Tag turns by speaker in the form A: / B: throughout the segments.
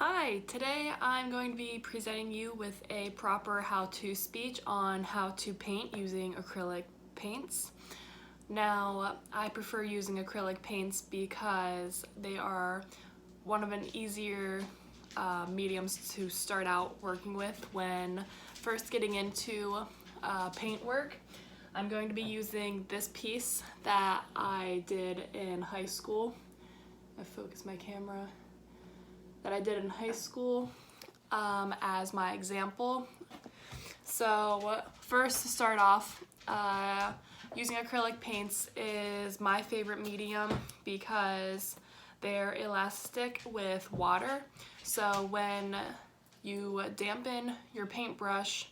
A: Hi, today I'm going to be presenting you with a proper how-to speech on how to paint using acrylic paints. Now, I prefer using acrylic paints because they are one of an easier mediums to start out working with when first getting into paint work. I'm going to be using this piece that I did in high school. I focus my camera. That I did in high school as my example. So first, to start off, using acrylic paints is my favorite medium because they're elastic with water. So when you dampen your paintbrush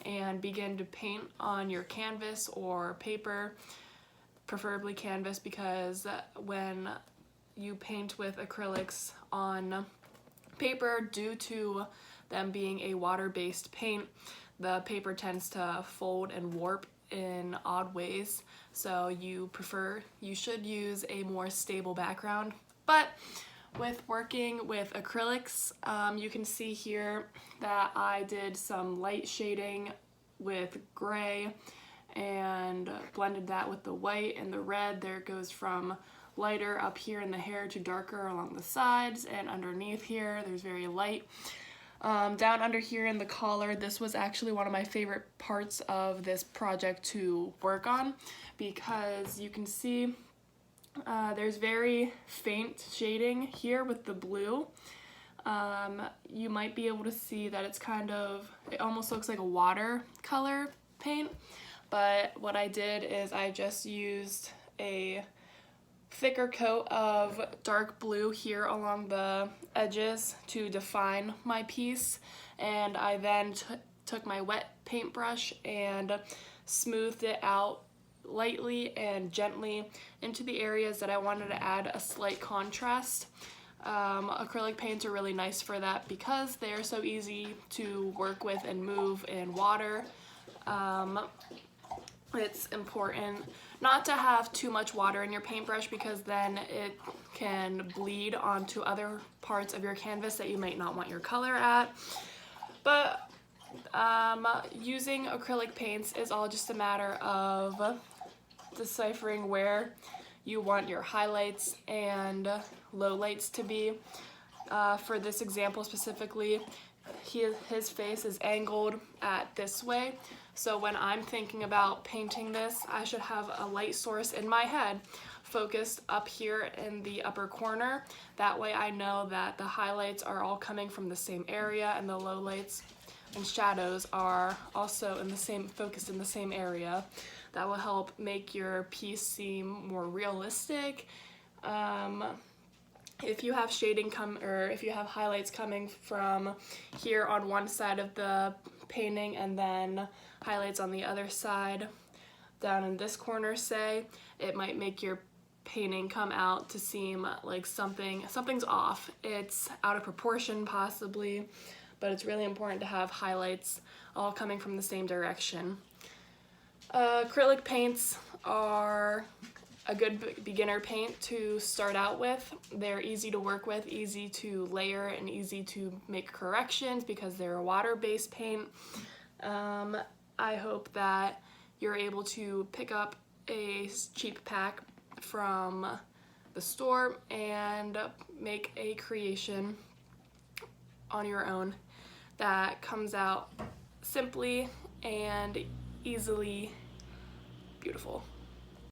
A: and begin to paint on your canvas or paper, preferably canvas, because when you paint with acrylics on paper, due to them being a water-based paint, the paper tends to fold and warp in odd ways, so you should use a more stable background. But with working with acrylics, you can see here that I did some light shading with gray and blended that with the white and the red. There it goes from lighter up here in the hair to darker along the sides, and underneath here there's very light. Down under here in the collar, this was actually one of my favorite parts of this project to work on because you can see there's very faint shading here with the blue. You might be able to see that it almost looks like a watercolor paint, but what I did is I just used a thicker coat of dark blue here along the edges to define my piece, and I then took my wet paintbrush and smoothed it out lightly and gently into the areas that I wanted to add a slight contrast. Acrylic paints are really nice for that because they are so easy to work with and move in water. It's important not to have too much water in your paintbrush because then it can bleed onto other parts of your canvas that you might not want your color at. But using acrylic paints is all just a matter of deciphering where you want your highlights and lowlights to be. For this example specifically, his face is angled at this way, so when I'm thinking about painting this, I should have a light source in my head focused up here in the upper corner. That way I know that the highlights are all coming from the same area and the lowlights and shadows are also focused in the same area. That will help make your piece seem more realistic. If you have if you have highlights coming from here on one side of the painting and then highlights on the other side down in this corner, say, it might make your painting come out to seem like something's off. It's out of proportion possibly, but it's really important to have highlights all coming from the same direction. Acrylic paints are a good beginner paint to start out with. They're easy to work with, easy to layer, and easy to make corrections because they're a water-based paint. I hope that you're able to pick up a cheap pack from the store and make a creation on your own that comes out simply and easily beautiful.